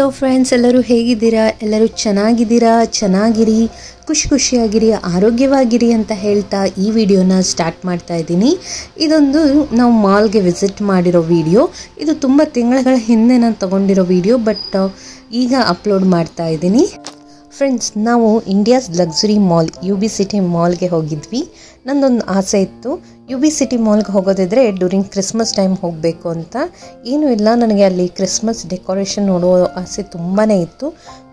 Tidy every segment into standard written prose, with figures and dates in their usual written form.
Hello friends, ಎಲ್ಲರೂ ಹೇಗಿದ್ದೀರಾ? ಎಲ್ಲರೂ ಚೆನ್ನಾಗಿರಿ, ಖುಷಿಯಾಗಿರಿ, ಆರೋಗ್ಯವಾಗಿರಿ ಅಂತ ಹೇಳ್ತಾ ಈ ವಿಡಿಯೋನ ಸ್ಟಾರ್ಟ್ ಮಾಡ್ತಾ ಇದ್ದೀನಿ. ಇದೊಂದು ನಾವು ಮಾಲ್ಗೆ ವಿಸಿಟ್ ಮಾಡಿರೋ ವಿಡಿಯೋ. ಇದು ತುಂಬ ತಿಂಗಳ ಹಿಂದೆ ನಾನು ತಗೊಂಡಿರೋ ವಿಡಿಯೋ, ಬಟ್ ಈಗ ಅಪ್ಲೋಡ್ ಮಾಡ್ತಾ ಇದ್ದೀನಿ. ಫ್ರೆಂಡ್ಸ್, ನಾವು India's luxury mall UB city ಮಾಲ್ಗೆ ಹೋಗಿದ್ವಿ. ನಂದೊಂದು ಆಸೆ ಇತ್ತು, UB ಸಿಟಿ ಮಾಲ್ಗೆ ಹೋಗೋದಿದ್ರೆ ಡ್ಯೂರಿಂಗ್ ಕ್ರಿಸ್ಮಸ್ ಟೈಮ್ ಹೋಗಬೇಕು ಅಂತ. ಏನೂ ಇಲ್ಲ, ನನಗೆ ಅಲ್ಲಿ ಕ್ರಿಸ್ಮಸ್ ಡೆಕೋರೇಷನ್ ನೋಡೋ ಆಸೆ ತುಂಬಾ ಇತ್ತು.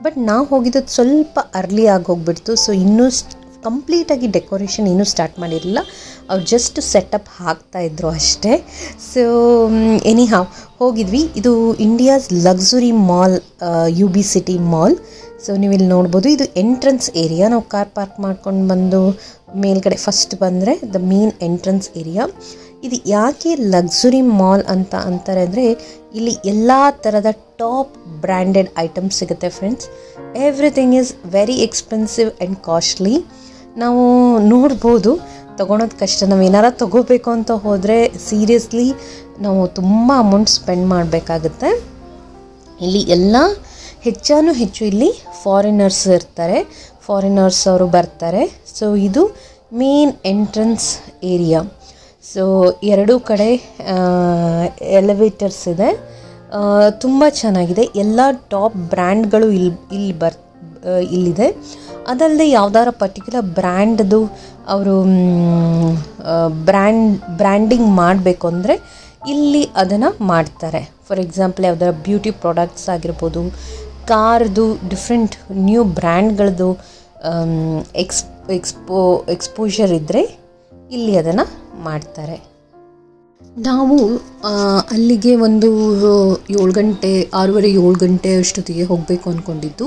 ಬಟ್ ನಾವು ಹೋಗಿದ್ದು ಸ್ವಲ್ಪ ಅರ್ಲಿ ಆಗಿ ಹೋಗ್ಬಿಡ್ತು. ಸೊ ಇನ್ನೂ ಕಂಪ್ಲೀಟಾಗಿ ಡೆಕೋರೇಷನ್ ಇನ್ನೂ ಸ್ಟಾರ್ಟ್ ಮಾಡಿರಲಿಲ್ಲ. ಅವ್ರು ಜಸ್ಟ್ ಸೆಟಪ್ ಹಾಕ್ತಾಯಿದ್ರು ಅಷ್ಟೇ. ಸೊ ಎನಿಹಾವ್ ಹೋಗಿದ್ವಿ. ಇದು India's luxury mall UB city mall. So ನೀವು ಇಲ್ಲಿ ನೋಡ್ಬೋದು, ಇದು ಎಂಟ್ರೆನ್ಸ್ ಏರಿಯಾ. ನಾವು ಕಾರ್ ಪಾರ್ಕ್ ಮಾಡ್ಕೊಂಡು ಬಂದು ಮೇಲ್ಗಡೆ ಫಸ್ಟ್ ಬಂದರೆ ದ ಮೇನ್ ಎಂಟ್ರೆನ್ಸ್ ಏರಿಯಾ. ಇದು ಯಾಕೆ ಲಕ್ಸುರಿ ಮಾಲ್ ಅಂತ ಅಂತಾರೆ ಅಂದರೆ, ಇಲ್ಲಿ ಎಲ್ಲ ಥರದ ಟಾಪ್ ಬ್ರ್ಯಾಂಡೆಡ್ ಐಟಮ್ಸ್ ಸಿಗುತ್ತೆ friends. Everything is very expensive and costly. ನಾವು ನೋಡ್ಬೋದು, ತೊಗೊಳೋದು ಕಷ್ಟ. ನಾವು ಏನಾರ ತೊಗೋಬೇಕು ಅಂತ ಹೋದರೆ ಸೀರಿಯಸ್ಲಿ ನಾವು ತುಂಬ ಅಮೌಂಟ್ ಸ್ಪೆಂಡ್ ಮಾಡಬೇಕಾಗುತ್ತೆ. ಇಲ್ಲಿ ಎಲ್ಲ ಹೆಚ್ಚು ಇಲ್ಲಿ ಫಾರಿನರ್ಸ್ ಇರ್ತಾರೆ, ಫಾರಿನರ್ಸ್ ಅವರು ಬರ್ತಾರೆ. ಸೊ ಇದು ಮೇನ್ ಎಂಟ್ರೆನ್ಸ್ ಏರಿಯಾ. ಸೊ ಎರಡೂ ಕಡೆ ಎಲಿವೇಟರ್ಸ್ ಇದೆ, ತುಂಬ ಚೆನ್ನಾಗಿದೆ. ಎಲ್ಲ ಟಾಪ್ ಬ್ರ್ಯಾಂಡ್ಗಳು ಇಲ್ಲಿದೆ. ಅದಲ್ಲದೆ ಯಾವ್ದಾರ ಪರ್ಟಿಕ್ಯುಲರ್ ಬ್ರ್ಯಾಂಡ್ದು ಅವರು ಬ್ರ್ಯಾಂಡಿಂಗ್ ಮಾಡಬೇಕು ಅಂದರೆ ಇಲ್ಲಿ ಅದನ್ನು ಮಾಡ್ತಾರೆ. ಫಾರ್ ಎಕ್ಸಾಂಪಲ್, ಯಾವ್ದಾರ ಬ್ಯೂಟಿ ಪ್ರಾಡಕ್ಟ್ಸ್ ಆಗಿರ್ಬೋದು, ಕಾರ್ದು ಡಿಫ್ರೆಂಟ್ ನ್ಯೂ ಬ್ರ್ಯಾಂಡ್ಗಳದ್ದು ಎಕ್ಸ್ಪೋಜರ್ ಇದ್ದರೆ ಇಲ್ಲಿ ಅದನ್ನು ಮಾಡ್ತಾರೆ. ನಾವು ಅಲ್ಲಿಗೆ ಒಂದು 7 ಗಂಟೆ 6:30 7 ಗಂಟೆ ಅಷ್ಟೊತ್ತಿಗೆ ಹೋಗಬೇಕು ಅಂದ್ಕೊಂಡಿದ್ದು.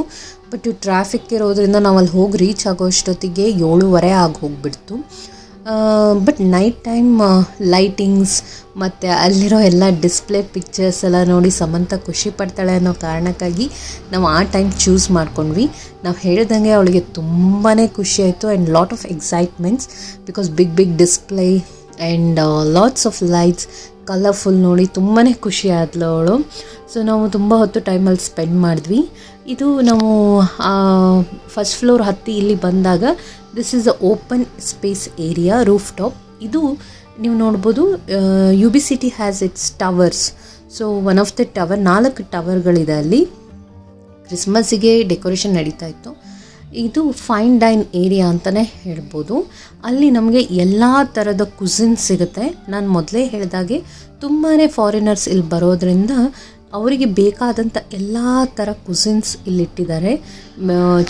ಬಟ್ ಟ್ರಾಫಿಕ್ ಇರೋದ್ರಿಂದ ನಾವು ಅಲ್ಲಿ ಹೋಗಿ ರೀಚ್ ಆಗೋ ಅಷ್ಟೊತ್ತಿಗೆ 7:30 ಆಗಿ ಹೋಗ್ಬಿಡ್ತು. ಬಟ್ ನೈಟ್ ಟೈಮ್ ಲೈಟಿಂಗ್ಸ್ ಮತ್ತು ಅಲ್ಲಿರೋ ಎಲ್ಲ ಡಿಸ್ಪ್ಲೇ ಪಿಕ್ಚರ್ಸ್ ಎಲ್ಲ ನೋಡಿ ಸಮಂತ ಖುಷಿ ಪಡ್ತಾಳೆ ಅನ್ನೋ ಕಾರಣಕ್ಕಾಗಿ ನಾವು ಆ ಟೈಮ್ ಚೂಸ್ ಮಾಡ್ಕೊಂಡ್ವಿ. ನಾವು ಹೇಳ್ದಂಗೆ ಅವಳಿಗೆ ತುಂಬಾ ಖುಷಿ ಆಯಿತು and lot of excitements, because big display and lots of lights, colourful ನೋಡಿ ತುಂಬಾ ಖುಷಿ ಆದ್ಲು ಅವಳು. ಸೊ ನಾವು ತುಂಬ ಹೊತ್ತು ಟೈಮಲ್ಲಿ ಸ್ಪೆಂಡ್ ಮಾಡಿದ್ವಿ. ಇದು ನಾವು ಫಸ್ಟ್ ಫ್ಲೋರ್ ಹತ್ತಿ ಇಲ್ಲಿ ಬಂದಾಗ this is a open space area, roof top. ಇದು ನೀವು ನೋಡ್ಬೋದು, UB city has its towers. So one of the tower, 4 ಟವರ್ಗಳಿದೆ ಅಲ್ಲಿ. ಕ್ರಿಸ್ಮಸ್ಸಿಗೆ ಡೆಕೋರೇಷನ್ ನಡೀತಾ ಇತ್ತು. ಇದು ಫೈನ್ ಡೈನ್ ಏರಿಯಾ ಅಂತಲೇ ಹೇಳ್ಬೋದು. ಅಲ್ಲಿ ನಮಗೆ ಎಲ್ಲ ಥರದ ಕುಸಿನ್ಸ್ ಸಿಗುತ್ತೆ. ನಾನು ಮೊದಲೇ ಹೇಳಿದಾಗೆ ತುಂಬಾ ಫಾರಿನರ್ಸ್ ಇಲ್ಲಿ ಬರೋದ್ರಿಂದ ಅವರಿಗೆ ಬೇಕಾದಂಥ ಎಲ್ಲ ಥರ ಕುಸಿನ್ಸ್ ಇಲ್ಲಿಟ್ಟಿದ್ದಾರೆ.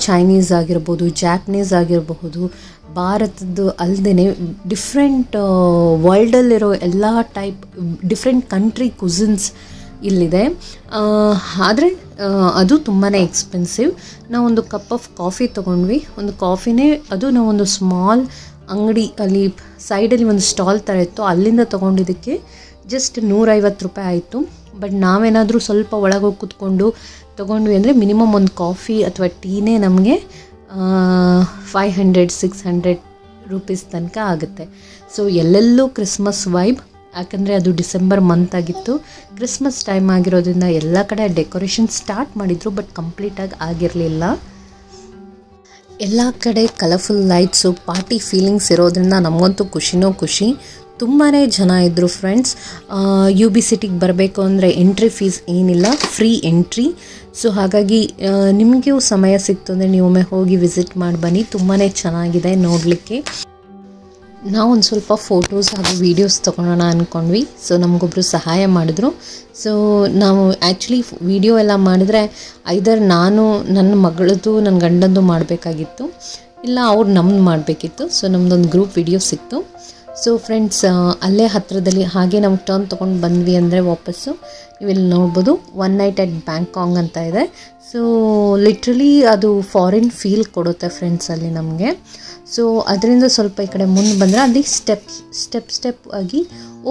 ಚೈನೀಸ್ ಆಗಿರ್ಬೋದು, ಜಾಪನೀಸ್ ಆಗಿರಬಹುದು, ಭಾರತದ್ದು ಅಲ್ಲದೆ ಡಿಫ್ರೆಂಟ್ ವರ್ಲ್ಡಲ್ಲಿರೋ ಎಲ್ಲ ಟೈಪ್ ಡಿಫ್ರೆಂಟ್ ಕಂಟ್ರಿ ಕುಸಿನ್ಸ್ ಇಲ್ಲಿದೆ. ಆದರೆ ಅದು ತುಂಬಾ ಎಕ್ಸ್ಪೆನ್ಸಿವ್. ನಾವೊಂದು ಕಪ್ ಆಫ್ ಕಾಫಿ ತೊಗೊಂಡ್ವಿ. ಒಂದು ಕಾಫಿನೇ ಅದು ನಾವೊಂದು ಸ್ಮಾಲ್ ಅಂಗಡಿ ಅಲ್ಲಿ ಸೈಡಲ್ಲಿ ಒಂದು ಸ್ಟಾಲ್ ಥರ ಇತ್ತು, ಅಲ್ಲಿಂದ ತೊಗೊಂಡಿದ್ದಕ್ಕೆ ಜಸ್ಟ್ 150 ರೂಪಾಯಿ ಆಯಿತು. ಬಟ್ ನಾವೇನಾದರೂ ಸ್ವಲ್ಪ ಒಳಗೋಗಿ ಕೂತ್ಕೊಂಡು ತೊಗೊಂಡ್ವಿ ಅಂದರೆ ಮಿನಿಮಮ್ ಒಂದು ಕಾಫಿ ಅಥವಾ ಟೀನೇ ನಮಗೆ 500-600 ರೂಪೀಸ್ ತನಕ ಆಗುತ್ತೆ. ಸೊ ಎಲ್ಲೆಲ್ಲೂ ಕ್ರಿಸ್ಮಸ್ ವೈಬ್. ಯಾಕಂದರೆ ಅದು ಡಿಸೆಂಬರ್ ಮಂತ್ ಆಗಿತ್ತು, ಕ್ರಿಸ್ಮಸ್ ಟೈಮ್ ಆಗಿರೋದ್ರಿಂದ ಎಲ್ಲ ಕಡೆ ಡೆಕೋರೇಷನ್ ಸ್ಟಾರ್ಟ್ ಮಾಡಿದರು, ಬಟ್ ಕಂಪ್ಲೀಟಾಗಿ ಆಗಿರಲಿಲ್ಲ. ಎಲ್ಲ ಕಡೆ ಕಲರ್ಫುಲ್ ಲೈಟ್ಸು, ಪಾರ್ಟಿ ಫೀಲಿಂಗ್ಸ್ ಇರೋದ್ರಿಂದ ನಮಗಂತೂ ಖುಷಿ. ತುಂಬಾ ಜನ ಇದ್ದರು ಫ್ರೆಂಡ್ಸ್. UB ಸಿಟಿಗೆ ಬರಬೇಕು ಅಂದರೆ ಎಂಟ್ರಿ ಫೀಸ್ ಏನಿಲ್ಲ, ಫ್ರೀ ಎಂಟ್ರಿ. ಸೊ ಹಾಗಾಗಿ ನಿಮಗೂ ಸಮಯ ಸಿಕ್ತು ಅಂದರೆ ನೀವೊಮ್ಮೆ ಹೋಗಿ ವಿಸಿಟ್ ಮಾಡಿ ಬನ್ನಿ. ತುಂಬಾ ಚೆನ್ನಾಗಿದೆ ನೋಡಲಿಕ್ಕೆ. ನಾವೊಂದು ಸ್ವಲ್ಪ ಫೋಟೋಸ್ ಹಾಗೂ ವೀಡಿಯೋಸ್ ತೊಗೊಳೋಣ ಅಂದ್ಕೊಂಡ್ವಿ. ಸೊ ನಮಗೊಬ್ಬರು ಸಹಾಯ ಮಾಡಿದ್ರು. ಸೊ ನಾವು ಆ್ಯಕ್ಚುಲಿ ವಿಡಿಯೋ ಎಲ್ಲ ಮಾಡಿದ್ರೆ ಐದರ್ ನಾನು ನನ್ನ ಮಗಳದ್ದು ನನ್ನ ಗಂಡಂದು ಮಾಡಬೇಕಾಗಿತ್ತು, ಇಲ್ಲ ಅವ್ರು ನಮ್ಮದು ಮಾಡಬೇಕಿತ್ತು. ಸೊ ನಮ್ಮದೊಂದು ಗ್ರೂಪ್ ವಿಡಿಯೋ ಸಿಕ್ತು. ಸೊ ಫ್ರೆಂಡ್ಸ್, ಅಲ್ಲೇ ಹತ್ತಿರದಲ್ಲಿ ಹಾಗೆ ನಾವು ಟರ್ನ್ ತೊಗೊಂಡು ಬಂದ್ವಿ ಅಂದರೆ ವಾಪಸ್ಸು ನೀವಿಲ್ಲಿ ನೋಡ್ಬೋದು, 1 ನೈಟ್ ಅಟ್ ಬ್ಯಾಂಕಾಂಗ್ ಅಂತ ಇದೆ. ಸೊ ಲಿಟ್ರಲಿ ಅದು ಫಾರಿನ್ ಫೀಲ್ ಕೊಡುತ್ತೆ ಫ್ರೆಂಡ್ಸ್ ಅಲ್ಲಿ ನಮಗೆ. ಸೊ ಅದರಿಂದ ಸ್ವಲ್ಪ ಈ ಕಡೆ ಮುಂದೆ ಬಂದರೆ ಅಲ್ಲಿ ಸ್ಟೆಪ್ ಆಗಿ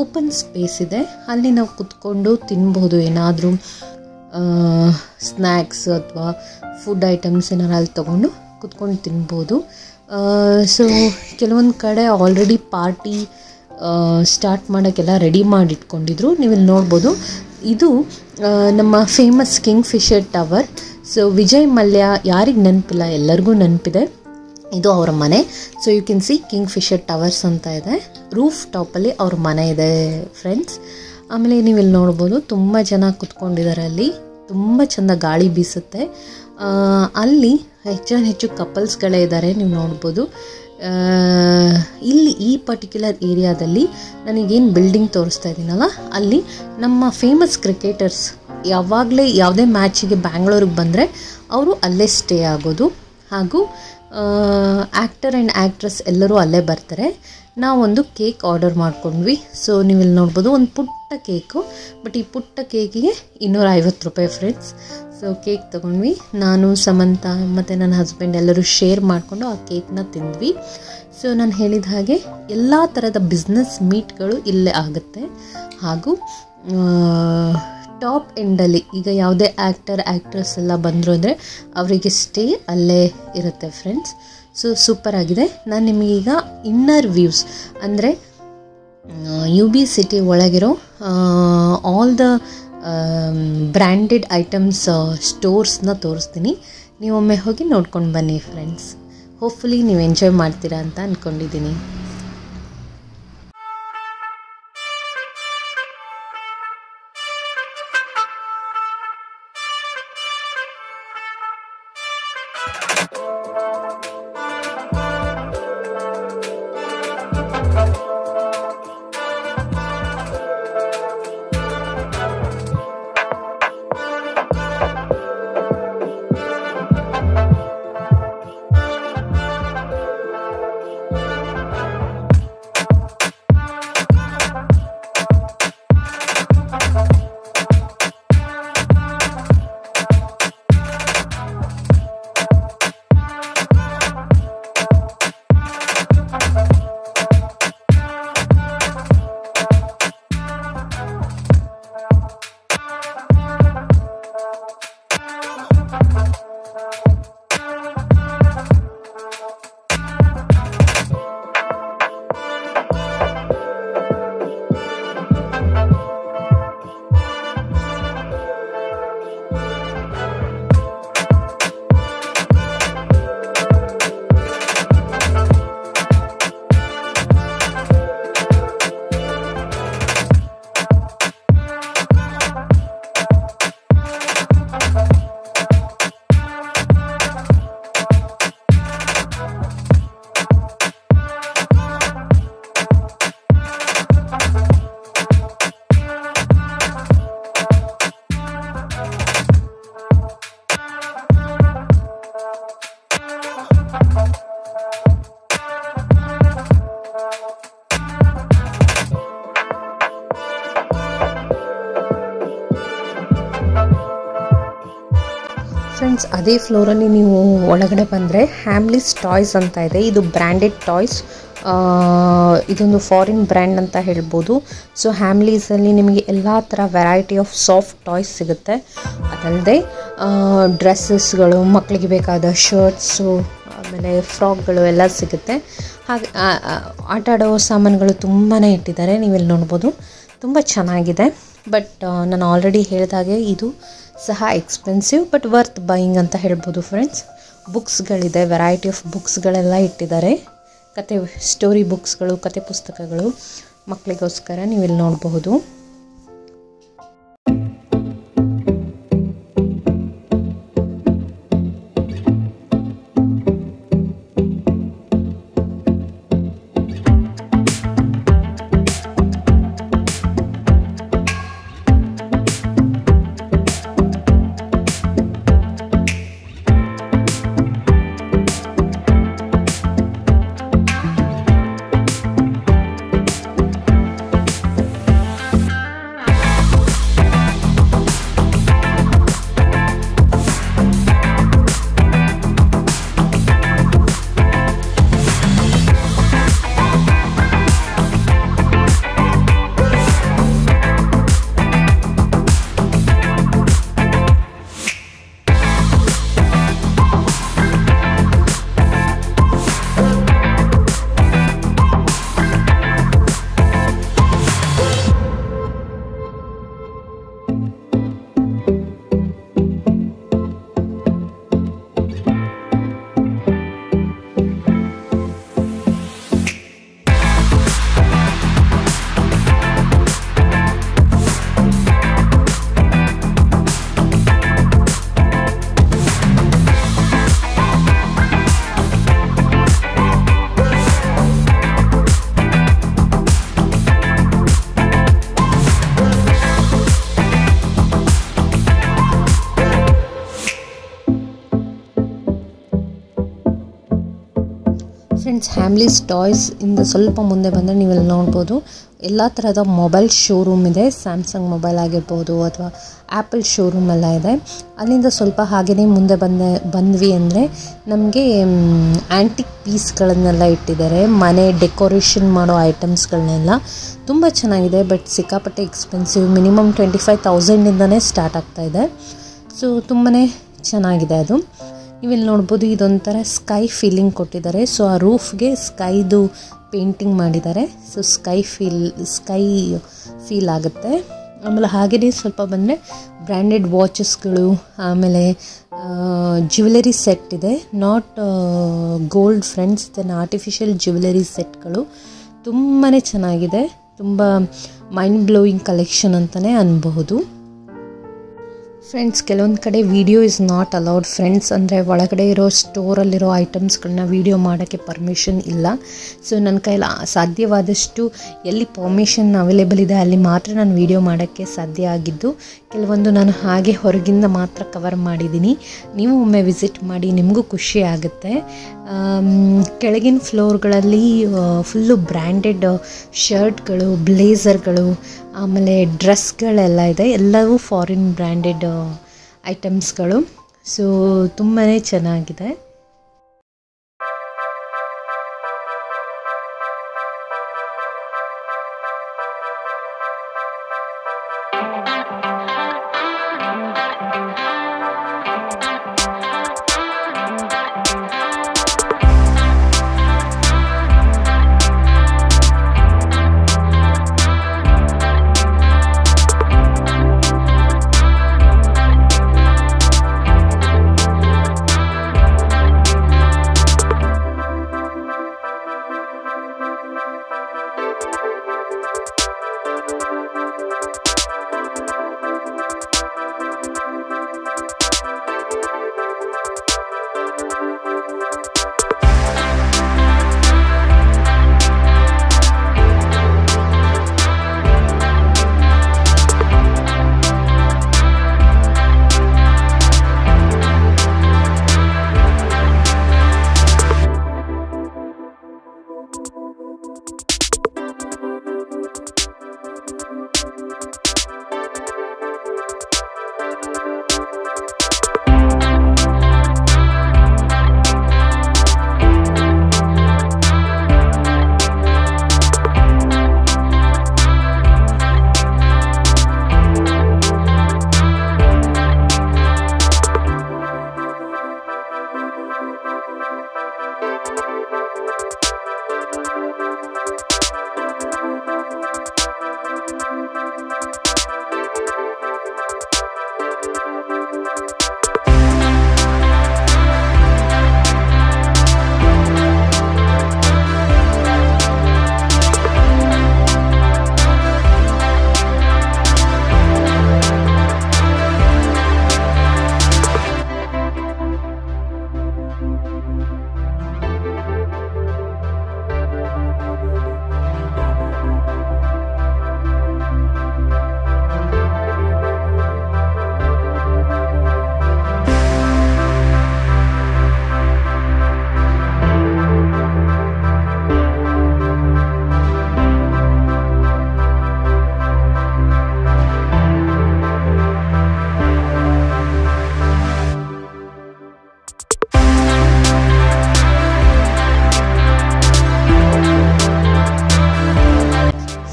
ಓಪನ್ ಸ್ಪೇಸ್ ಇದೆ. ಅಲ್ಲಿ ನಾವು ಕುತ್ಕೊಂಡು ತಿನ್ಬೋದು, ಏನಾದರೂ ಸ್ನ್ಯಾಕ್ಸ್ ಅಥವಾ ಫುಡ್ ಐಟಮ್ಸ್ ಏನಾರು ಅಲ್ಲಿ ತೊಗೊಂಡು ಕುತ್ಕೊಂಡು ತಿನ್ಬೋದು. ಸೊ ಕೆಲವೊಂದು ಕಡೆ ಆಲ್ರೆಡಿ ಪಾರ್ಟಿ ಸ್ಟಾರ್ಟ್ ಮಾಡೋಕ್ಕೆಲ್ಲ ರೆಡಿ ಮಾಡಿ ಇಟ್ಕೊಂಡಿದ್ರು. ನೀವು ಇಲ್ಲಿ ನೋಡ್ಬೋದು, ಇದು ನಮ್ಮ famous Kingfisher tower. So Vijay Mallya ಯಾರಿಗೆ ನೆನಪಿಲ್ಲ, ಎಲ್ಲರಿಗೂ ನೆನಪಿದೆ. ಇದು ಅವರ ಮನೆ. So you can see Kingfisher towers ಅಂತ ಇದೆ. ರೂಫ್ ಟಾಪಲ್ಲಿ ಅವ್ರ ಮನೆ ಇದೆ ಫ್ರೆಂಡ್ಸ್. ಆಮೇಲೆ ನೀವು ಇಲ್ಲಿ ನೋಡ್ಬೋದು ತುಂಬ ಜನ ಕುತ್ಕೊಂಡಿದ್ದಾರೆ. ಅಲ್ಲಿ ತುಂಬ ಚೆಂದ ಗಾಳಿ ಬೀಸುತ್ತೆ. ಅಲ್ಲಿ ಹೆಚ್ಚು ಕಪಲ್ಸ್ಗಳೇ ಇದ್ದಾರೆ, ನೀವು ನೋಡ್ಬೋದು. ಇಲ್ಲಿ ಈ ಪರ್ಟಿಕ್ಯುಲರ್ ಏರಿಯಾದಲ್ಲಿ ನನಗೇನು ಬಿಲ್ಡಿಂಗ್ ತೋರಿಸ್ತಾ ಇದ್ದೀನಲ್ಲ, ಅಲ್ಲಿ ನಮ್ಮ ಫೇಮಸ್ ಕ್ರಿಕೆಟರ್ಸ್ ಯಾವಾಗಲೇ ಯಾವುದೇ ಮ್ಯಾಚಿಗೆ ಬ್ಯಾಂಗ್ಳೂರಿಗೆ ಬಂದರೆ ಅವರು ಅಲ್ಲೇ ಸ್ಟೇ ಆಗೋದು. ಹಾಗೂ ಆ್ಯಕ್ಟರ್ ಆ್ಯಂಡ್ ಆ್ಯಕ್ಟ್ರೆಸ್ ಎಲ್ಲರೂ ಅಲ್ಲೇ ಬರ್ತಾರೆ. ನಾವೊಂದು ಕೇಕ್ ಆರ್ಡರ್ ಮಾಡ್ಕೊಂಡ್ವಿ. ಸೊ ನೀವು ಇಲ್ಲಿ ನೋಡ್ಬೋದು, ಒಂದು ಪುಟ್ಟ ಕೇಕು. ಬಟ್ ಈ ಪುಟ್ಟ ಕೇಕಿಗೆ 250 ರೂಪಾಯಿ ಫ್ರೆಂಡ್ಸ್. ಸೊ ಕೇಕ್ ತೊಗೊಂಡ್ವಿ. ನಾನು, ಸಮಂತ ಮತ್ತು ನನ್ನ ಹಸ್ಬೆಂಡ್ ಎಲ್ಲರೂ ಶೇರ್ ಮಾಡಿಕೊಂಡು ಆ ಕೇಕ್ನ ತಿಂದ್ವಿ. ಸೊ ನಾನು ಹೇಳಿದ ಹಾಗೆ ಎಲ್ಲ ಥರದ ಬಿಸ್ನೆಸ್ ಮೀಟ್ಗಳು ಇಲ್ಲೇ ಆಗುತ್ತೆ. ಹಾಗೂ ಟಾಪ್ ಎಂಡಲ್ಲಿ ಈಗ ಯಾವುದೇ ಆ್ಯಕ್ಟರ್ ಆ್ಯಕ್ಟ್ರೆಸ್ ಎಲ್ಲ ಬಂದರು ಅಂದರೆ ಅವರಿಗೆ ಸ್ಟೇ ಅಲ್ಲೇ ಇರುತ್ತೆ ಫ್ರೆಂಡ್ಸ್. ಸೊ ಸೂಪರ್ ಆಗಿದೆ. ನಾನು ನಿಮಗೀಗ ಇನ್ನರ್ ವ್ಯೂಸ್ ಅಂದರೆ UB ಸಿಟಿ ಒಳಗಿರೋ ಆಲ್ ದ ಬ್ರ್ಯಾಂಡೆಡ್ ಐಟಮ್ಸ್ ಸ್ಟೋರ್ಸ್ನ ತೋರಿಸ್ತೀನಿ. ನೀವೊಮ್ಮೆ ಹೋಗಿ ನೋಡ್ಕೊಂಡು ಬನ್ನಿ ಫ್ರೆಂಡ್ಸ್. ಹೋಪ್ಫುಲಿ ನೀವು ಎಂಜಾಯ್ ಮಾಡ್ತೀರಾ ಅಂತ ಅಂದ್ಕೊಂಡಿದ್ದೀನಿ. ಫ್ರೆಂಡ್ಸ್, ಅದೇ ಫ್ಲೋರಲ್ಲಿ ನೀವು ಒಳಗಡೆ ಬಂದರೆ ಹ್ಯಾಮ್ಲೀಸ್ ಟಾಯ್ಸ್ ಅಂತ ಇದೆ. ಇದು ಬ್ರ್ಯಾಂಡೆಡ್ ಟಾಯ್ಸ್. ಇದೊಂದು ಫಾರಿನ್ ಬ್ರ್ಯಾಂಡ್ ಅಂತ ಹೇಳ್ಬೋದು. ಸೊ ಹ್ಯಾಮ್ಲೀಸಲ್ಲಿ ನಿಮಗೆ ಎಲ್ಲ ಥರ ವೆರೈಟಿ ಆಫ್ ಸಾಫ್ಟ್ ಟಾಯ್ಸ್ ಸಿಗುತ್ತೆ. ಅದಲ್ಲದೆ ಡ್ರೆಸ್ಸಸ್ಗಳು, ಮಕ್ಕಳಿಗೆ ಬೇಕಾದ ಶರ್ಟ್ಸು, ಆಮೇಲೆ ಫ್ರಾಕ್ಗಳು ಎಲ್ಲ ಸಿಗುತ್ತೆ. ಹಾಗೆ ಆಟ ಆಡೋ ಸಾಮಾನುಗಳು ತುಂಬಾ ಇಟ್ಟಿದ್ದಾರೆ. ನೀವಿಲ್ಲಿ ನೋಡ್ಬೋದು, ತುಂಬ ಚೆನ್ನಾಗಿದೆ. ಬಟ್ ನಾನು ಆಲ್ರೆಡಿ ಹೇಳಿದಾಗೆ ಇದು ಸಹ ಎಕ್ಸ್ಪೆನ್ಸಿವ್ ಬಟ್ ವರ್ತ್ ಬೈಯಿಂಗ್ ಅಂತ ಹೇಳ್ಬೋದು ಫ್ರೆಂಡ್ಸ್. ಬುಕ್ಸ್ಗಳಿದೆ, ವೆರೈಟಿ ಆಫ್ ಬುಕ್ಸ್ಗಳೆಲ್ಲ ಇಟ್ಟಿದ್ದಾರೆ. ಕತೆ ಸ್ಟೋರಿ ಬುಕ್ಸ್ಗಳು, ಕತೆ ಪುಸ್ತಕಗಳು ಮಕ್ಕಳಿಗೋಸ್ಕರ ನೀವಿಲ್ಲಿ ನೋಡಬಹುದು. ಫ್ರೆಂಡ್ಸ್, ಹ್ಯಾಮ್ಲೀಸ್ ಟಾಯ್ಸ್ ಇಂದ ಸ್ವಲ್ಪ ಮುಂದೆ ಬಂದರೆ ನೀವೆಲ್ಲ ನೋಡ್ಬೋದು ಎಲ್ಲ ಥರದ ಮೊಬೈಲ್ ಶೋರೂಮ್ ಇದೆ. ಸ್ಯಾಮ್ಸಂಗ್ ಮೊಬೈಲ್ ಆಗಿರ್ಬೋದು ಅಥವಾ ಆ್ಯಪಲ್ ಶೋರೂಮ್ ಎಲ್ಲ ಇದೆ. ಅಲ್ಲಿಂದ ಸ್ವಲ್ಪ ಹಾಗೆಯೇ ಮುಂದೆ ಬಂದ್ವಿ ಅಂದರೆ ನಮಗೆ ಆ್ಯಂಟಿಕ್ ಪೀಸ್ಗಳನ್ನೆಲ್ಲ ಇಟ್ಟಿದ್ದಾರೆ. ಮನೆ ಡೆಕೋರೇಷನ್ ಮಾಡೋ ಐಟಮ್ಸ್ಗಳನ್ನೆಲ್ಲ ತುಂಬ ಚೆನ್ನಾಗಿದೆ. ಬಟ್ ಸಿಕ್ಕಾಪಟ್ಟೆ ಎಕ್ಸ್ಪೆನ್ಸಿವ್. ಮಿನಿಮಮ್ 25,000ಇಂದನೇ ಸ್ಟಾರ್ಟ್ ಆಗ್ತಾಯಿದೆ. ಸೊ ತುಂಬಾ ಚೆನ್ನಾಗಿದೆ ಅದು. ನೀವಿಲ್ಲಿ ನೋಡ್ಬೋದು ಇದೊಂಥರ ಸ್ಕೈ ಫೀಲಿಂಗ್ ಕೊಟ್ಟಿದ್ದಾರೆ. ಸೊ ಆ ರೂಫ್ಗೆ ಸ್ಕೈದು ಪೇಂಟಿಂಗ್ ಮಾಡಿದ್ದಾರೆ. ಸೊ ಸ್ಕೈ ಫೀಲ್ ಆಗುತ್ತೆ. ಆಮೇಲೆ ಹಾಗೆಯೇ ಸ್ವಲ್ಪ ಬಂದರೆ ಬ್ರ್ಯಾಂಡೆಡ್ ವಾಚಸ್ಗಳು, ಆಮೇಲೆ ಜ್ಯುವೆಲರಿ ಸೆಟ್ ಇದೆ. ನಾಟ್ ಗೋಲ್ಡ್ ಫ್ರೆಂಡ್ಸ್, ಇದನ್ನು ಆರ್ಟಿಫಿಷಿಯಲ್ ಜ್ಯುವೆಲರಿ ಸೆಟ್ಗಳು ತುಂಬಾ ಚೆನ್ನಾಗಿದೆ. ತುಂಬ ಮೈಂಡ್ ಬ್ಲೋಯಿಂಗ್ ಕಲೆಕ್ಷನ್ ಅಂತಲೇ ಅನ್ಬಹುದು. ಫ್ರೆಂಡ್ಸ್, ಕೆಲವೊಂದು ಕಡೆ video is not allowed friends. ಅಂದರೆ ಒಳಗಡೆ ಇರೋ ಸ್ಟೋರಲ್ಲಿರೋ ಐಟಮ್ಸ್ಗಳನ್ನ ವಿಡಿಯೋ ಮಾಡೋಕ್ಕೆ ಪರ್ಮಿಷನ್ ಇಲ್ಲ. ಸೊ ನನ್ನ ಕೈಲಿ ಸಾಧ್ಯವಾದಷ್ಟು ಎಲ್ಲಿ ಪರ್ಮಿಷನ್ ಅವೈಲೇಬಲ್ ಇದೆ ಅಲ್ಲಿ ಮಾತ್ರ ನಾನು ವಿಡಿಯೋ ಮಾಡೋಕ್ಕೆ ಸಾಧ್ಯ ಆಗಿದ್ದು. ಕೆಲವೊಂದು ನಾನು ಹಾಗೆ ಹೊರಗಿಂದ ಮಾತ್ರ ಕವರ್ ಮಾಡಿದ್ದೀನಿ. ನೀವು ಒಮ್ಮೆ ವಿಸಿಟ್ ಮಾಡಿ, ನಿಮಗೂ ಖುಷಿ ಆಗುತ್ತೆ. ಕೆಳಗಿನ ಫ್ಲೋರ್ಗಳಲ್ಲಿ ಫುಲ್ಲು ಬ್ರ್ಯಾಂಡೆಡ್ ಶರ್ಟ್ಗಳು, ಬ್ಲೇಸರ್ಗಳು, ಆಮೇಲೆ ಡ್ರೆಸ್ಗಳೆಲ್ಲ ಇದೆ. ಎಲ್ಲವೂ ಫಾರಿನ್ ಬ್ರ್ಯಾಂಡೆಡ್ ಐಟಮ್ಸ್ಗಳು. ಸೊ ತುಂಬಾ ಚೆನ್ನಾಗಿದೆ.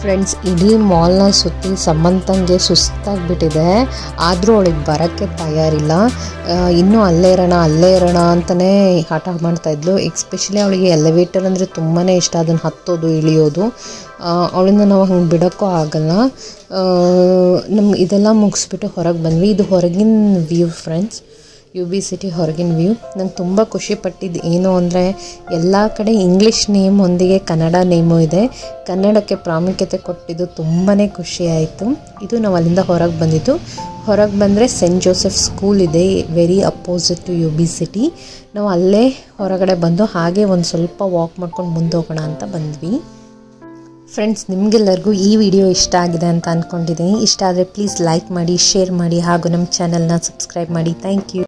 ಫ್ರೆಂಡ್ಸ್, ಇಡೀ ಮಾಲ್ನ ಸುತ್ತಿ ಸಮಂತಂಗೆ ಸುಸ್ತಾಗಿಬಿಟ್ಟಿದೆ. ಆದರೂ ಅವಳಿಗೆ ಬರೋಕ್ಕೆ ತಯಾರಿಲ್ಲ. ಇನ್ನೂ ಅಲ್ಲೇ ಇರೋಣ ಅಂತಲೇ ಹಠ ಮಾಡ್ತಾಯಿದ್ಲು. ಎಕ್ಸ್ಪೆಷಲಿ ಅವಳಿಗೆ ಎಲಿವೇಟರ್ ಅಂದರೆ ತುಂಬಾ ಇಷ್ಟ. ಅದನ್ನು ಹತ್ತೋದು ಇಳಿಯೋದು. ಅವಳಿಂದ ನಾವು ಹಂಗೆ ಬಿಡೋಕ್ಕೂ ಆಗಲ್ಲ. ನಮ್ಗೆ ಇದೆಲ್ಲ ಮುಗಿಸ್ಬಿಟ್ಟು ಹೊರಗೆ ಬಂದ್ವಿ. ಇದು ಹೊರಗಿನ ವ್ಯೂ ಫ್ರೆಂಡ್ಸ್, UB ಸಿಟಿ ಹೊರಗಿನ ವ್ಯೂ. ನಂಗೆ ತುಂಬ ಖುಷಿ ಪಟ್ಟಿದ್ದು ಏನು ಅಂದರೆ ಎಲ್ಲ ಕಡೆ ಇಂಗ್ಲೀಷ್ ನೇಮ್ ಒಂದಿಗೆ ಕನ್ನಡ ನೇಮು ಇದೆ. ಕನ್ನಡಕ್ಕೆ ಪ್ರಾಮುಖ್ಯತೆ ಕೊಟ್ಟಿದ್ದು ತುಂಬಾ ಖುಷಿ ಆಯಿತು. ಇದು ನಾವು ಅಲ್ಲಿಂದ ಹೊರಗೆ ಬಂದಿದ್ದು. ಹೊರಗೆ ಬಂದರೆ ಸೆಂಟ್ ಜೋಸೆಫ್ ಸ್ಕೂಲ್ ಇದೆ, very opposite to UB city. ನಾವು ಅಲ್ಲೇ ಹೊರಗಡೆ ಬಂದು ಹಾಗೆ ಒಂದು ಸ್ವಲ್ಪ ವಾಕ್ ಮಾಡ್ಕೊಂಡು ಮುಂದೆ ಹೋಗೋಣ ಅಂತ ಬಂದ್ವಿ. ಫ್ರೆಂಡ್ಸ್, ನಿಮಗೆಲ್ಲರಿಗೂ ಈ ವಿಡಿಯೋ ಇಷ್ಟ ಆಗಿದೆ ಅಂತ ಅಂದ್ಕೊಂಡಿದ್ದೀನಿ. ಇಷ್ಟ ಆದರೆ ಪ್ಲೀಸ್ ಲೈಕ್ ಮಾಡಿ, ಶೇರ್ ಮಾಡಿ ಹಾಗೂ ನಮ್ಮ ಚಾನಲ್ನ ಸಬ್ಸ್ಕ್ರೈಬ್ ಮಾಡಿ. Thank you.